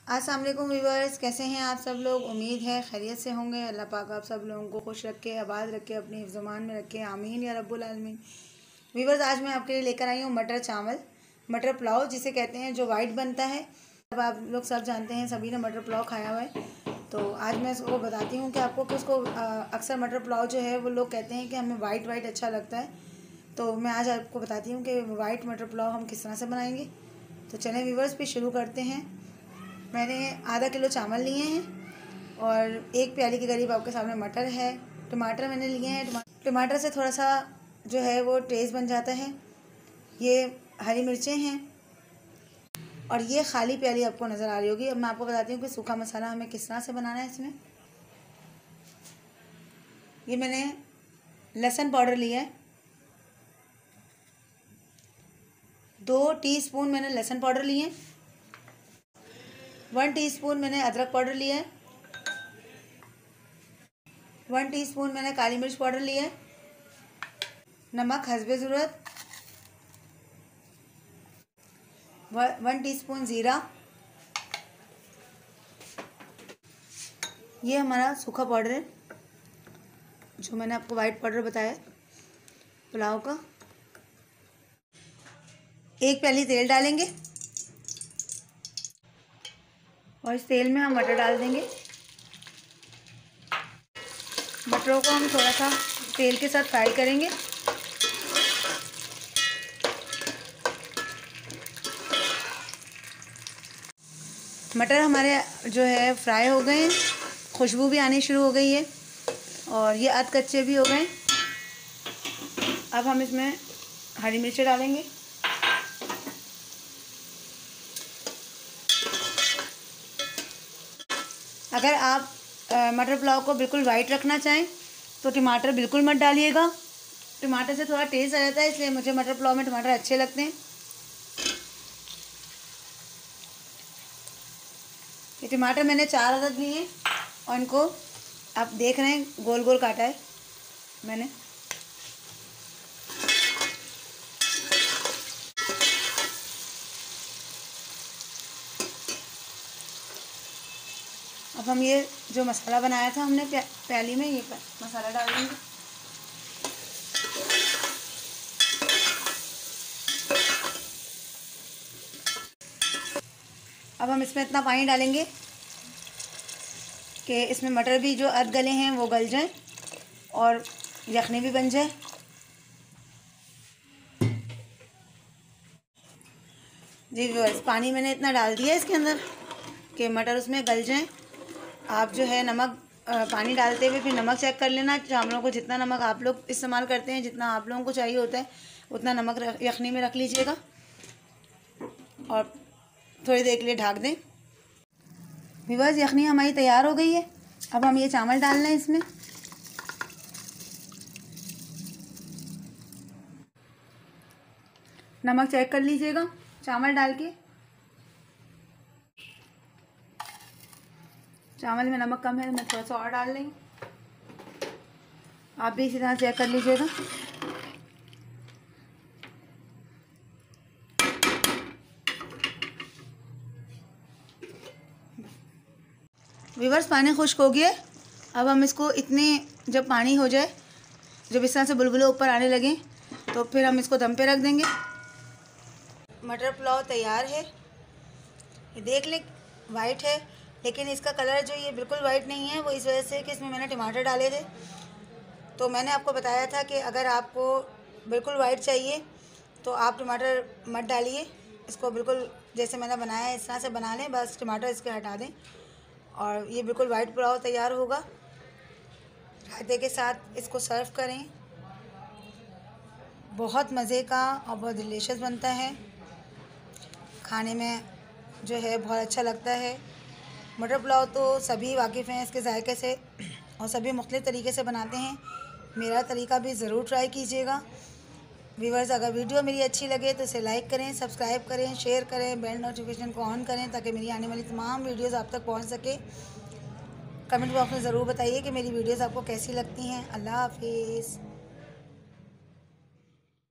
अस्सलाम वालेकुम व्यूअर्स, कैसे हैं आप सब लोग। उम्मीद है खैरियत से होंगे। अल्लाह पाक आप सब लोगों को खुश रखे, आबाद रखे, अपनी ज़ुबान में रखे, आमीन या रब्बुल आलमीन। व्यूअर्स, आज मैं आपके लिए लेकर आई हूँ मटर चावल, मटर पुलाव जिसे कहते हैं, जो वाइट बनता है। अब आप लोग सब जानते हैं, सभी ने मटर पुलाव खाया हुआ है। तो आज मैं इसको बताती हूँ कि आपको, कि उसको अक्सर मटर पुलाव जो है वो लोग कहते हैं कि हमें वाइट अच्छा लगता है। तो मैं आज आपको बताती हूँ कि वाइट मटर पुलाव हम किस तरह से बनाएंगे। तो चलें व्यूअर्स, भी शुरू करते हैं। मैंने आधा किलो चावल लिए हैं और एक प्याली के करीब आपके सामने मटर है। टमाटर मैंने लिए हैं। टमाटर से थोड़ा सा जो है वो टेस्ट बन जाता है। ये हरी मिर्चें हैं और ये खाली प्याली आपको नज़र आ रही होगी। अब मैं आपको बताती हूँ कि सूखा मसाला हमें किस तरह से बनाना है। इसमें ये मैंने लहसुन पाउडर लिया है, 2 टीस्पून मैंने लहसुन पाउडर लिए हैं। 1 टीस्पून मैंने अदरक पाउडर लिया है। 1 टीस्पून मैंने काली मिर्च पाउडर लिया है। नमक हस्बे ज़रूरत। 1 टीस्पून ज़ीरा। ये हमारा सूखा पाउडर है, जो मैंने आपको वाइट पाउडर बताया पुलाव का। 1 प्याली तेल डालेंगे और इस तेल में हम मटर डाल देंगे। मटरों को हम थोड़ा सा तेल के साथ फ्राई करेंगे। मटर हमारे जो है फ्राई हो गए हैं, खुशबू भी आनी शुरू हो गई है और ये अध कच्चे भी हो गए। अब हम इसमें हरी मिर्चें डालेंगे। अगर आप मटर पुलाव को बिल्कुल वाइट रखना चाहें तो टमाटर बिल्कुल मत डालिएगा। टमाटर से थोड़ा टेस्ट आ जाता है, इसलिए मुझे मटर पुलाव में टमाटर अच्छे लगते हैं। ये टमाटर मैंने 4 अदद लिए हैं और इनको आप देख रहे हैं गोल गोल काटा है मैंने। अब हम ये जो मसाला बनाया था हमने प्याली में, ये मसाला डाल देंगे। अब हम इसमें इतना पानी डालेंगे कि इसमें मटर भी जो अध गले हैं वो गल जाएं और यखनी भी बन जाए। जी व्यूअर्स, पानी मैंने इतना डाल दिया इसके अंदर कि मटर उसमें गल जाएं। आप जो है नमक पानी डालते हुए फिर नमक चेक कर लेना चावलों को। जितना नमक आप लोग इस्तेमाल करते हैं, जितना आप लोगों को चाहिए होता है, उतना नमक यखनी में रख लीजिएगा और थोड़ी देर के लिए ढक दें। व्यूअर्स, यखनी हमारी तैयार हो गई है। अब हम ये चावल डाल लें इसमें। नमक चेक कर लीजिएगा चावल डाल के। चावल में नमक कम है, मैं थोड़ा सा और डाल लेंगे। आप भी इसी तरह चेक कर लीजिएगा। व्यूअर्स, पानी खुश्क हो गया। अब हम इसको जब पानी हो जाए, जब इस तरह से बुलबुले ऊपर आने लगें, तो फिर हम इसको दम पे रख देंगे। मटर पुलाव तैयार है। ये देख लें वाइट है, लेकिन इसका कलर जो ये बिल्कुल वाइट नहीं है, वो इस वजह से कि इसमें मैंने टमाटर डाले थे। तो मैंने आपको बताया था कि अगर आपको बिल्कुल वाइट चाहिए तो आप टमाटर मत डालिए। इसको बिल्कुल जैसे मैंने बनाया है इस तरह से बना लें, बस टमाटर इसके हटा दें और ये बिल्कुल वाइट पुलाव तैयार होगा। रायते के साथ इसको सर्व करें। बहुत मज़े का और बहुत डिलीशियस बनता है। खाने में जो है बहुत अच्छा लगता है। मटर पुलाव तो सभी वाकिफ़ हैं इसके जायके से और सभी मुख्तलिफ़ तरीके से बनाते हैं। मेरा तरीका भी ज़रूर ट्राई कीजिएगा। व्यूअर्स, अगर वीडियो मेरी अच्छी लगे तो इसे लाइक करें, सब्सक्राइब करें, शेयर करें, बेल नोटिफिकेशन को ऑन करें ताकि मेरी आने वाली तमाम वीडियोज़ आप तक पहुँच सके। कमेंट बॉक्स में ज़रूर बताइए कि मेरी वीडियोज़ आपको कैसी लगती हैं। अल्लाह हाफिज़।